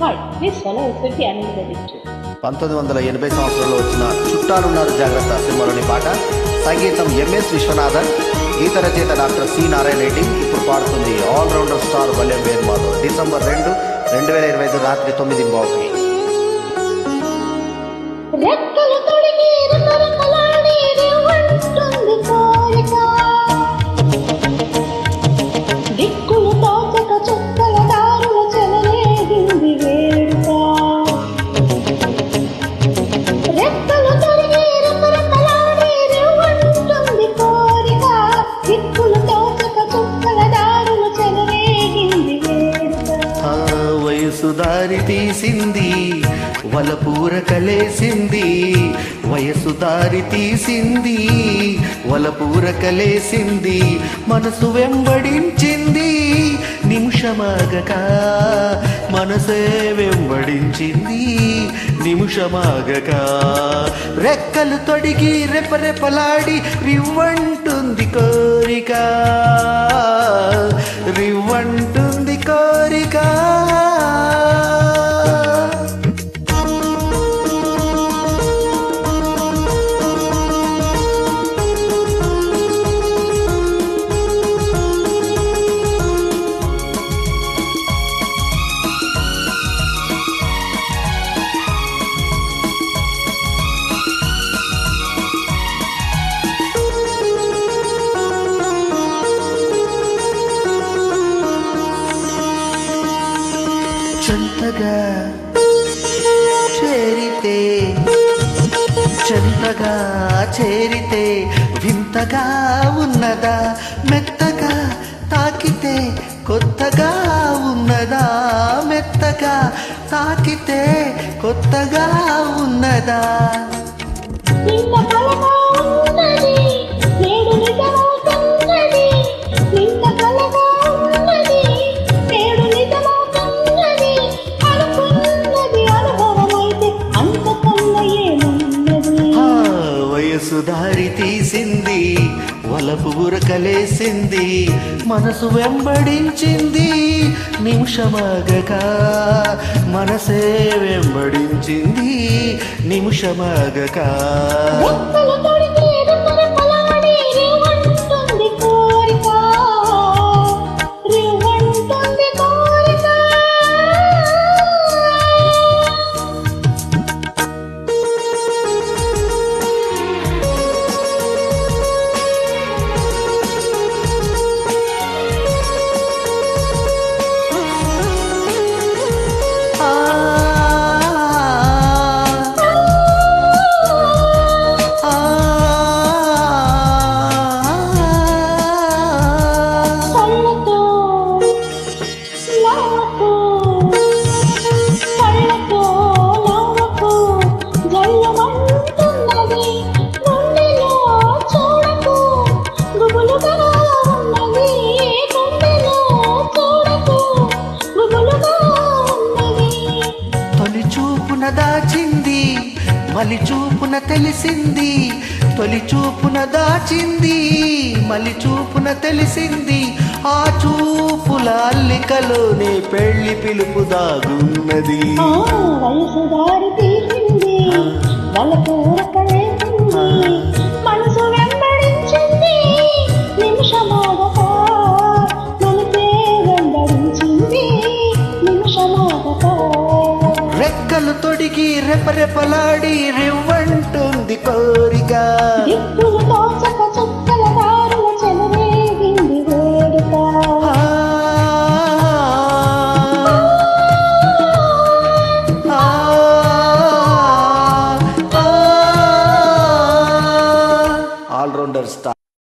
Hi, please follow SLT Anil Redditu. 1980 సంవత్సరంలో వచ్చిన చుట్టాలున్నారు జాగ్రత్త సినిమాలోని పాట సంగీతం ఎంఎస్ విశ్వనాథన్, గీత రచయిత డాక్టర్ సి నారాయణ రెడ్డి. ఇప్పుడు పాడుతుంది ఆల్రౌండర్ స్టార్ వల్యం వేణుమాధవ్. డిసెంబర్ 2, 2025 రాత్రి 9:00. రెక్కలు తొడిగి రెపరెపలాడి రేవంటుంది కోరిక, దిక్కులు తోచక చుక్కల దారుల చెలరేగింది వేడుక. రెక్కలు తొడిగి రెపరెపలాడి రేవంటుంది కోరిక, దిక్కులు తోచక చుక్కల దారుల చెలరేగింది వేడుక. వయసు దారి తీసింది, వలపూర కలేసింది, వయసు దారి తీసింది, వలపూర కలేసింది, మనసు వెంబడించింది నిమిషమాగక, మనసే వెంబడించింది నిమిషమాగక. రెక్కలు తొడిగి రెపరెపలాడి రివ్వంటుంది కోరిక, రివ్వంటుంది కోరిక. చెంతగా చేరితే, చెంతగా చేరితే వింతగా ఉన్నదా, మెత్తగా తాకితే కొత్తగా ఉన్నదా, మెత్తగా తాకితే కొత్తగా ఉన్నదా. నిన్న కలగా ఉన్నది నేడు నిజమవుతున్నది, నిన్న కలగా ఉన్నది నేడు నిజమవుతున్నది, అనుకున్నది అనుభవమైతే అంతకన్నా ఏమున్నది. వయసు దారి తీసింది, వలపు ఉరకలేసింది, మనసు వెంబడించింది నిమిషమాగక, మనసే వెంబడించింది నిమిషమాగక. రెక్కలు తొడిగి రెపరెపలాడి రేవంటుంది కోరిక, రేవంటుంది కోరిక. కళ్ళతో నవ్వకు, కళ్ళతో నవ్వకు, జల్లమంటున్నది గుండెలో చూడకు, గుబులుగా ఉన్నది గుండెలో చూడకు, గుబులుగా ఉన్నది. తొలి చూపున దాచింది, మలి చూపున తెలిసింది, తొలి చూపున దాచింది, మలి చూపున తెలిసింది, ఆ చూపుల అల్లికలోనే పెళ్లి పిలుపు దాగున్నది. వయసు దారి తీసింది, వలపు ఉరకలేసింది, మనసు వెంబడించింది నిమిషమాగక, మనసే వెంబడించింది నిమిషమాగక. రెక్కలు తొడిగి రెపరెపలాడి రివ్వంటుంది కోరిక, దిక్కులు తోచక చుక్కల దారుల చెలరేగింది వేడుక. All rounder star.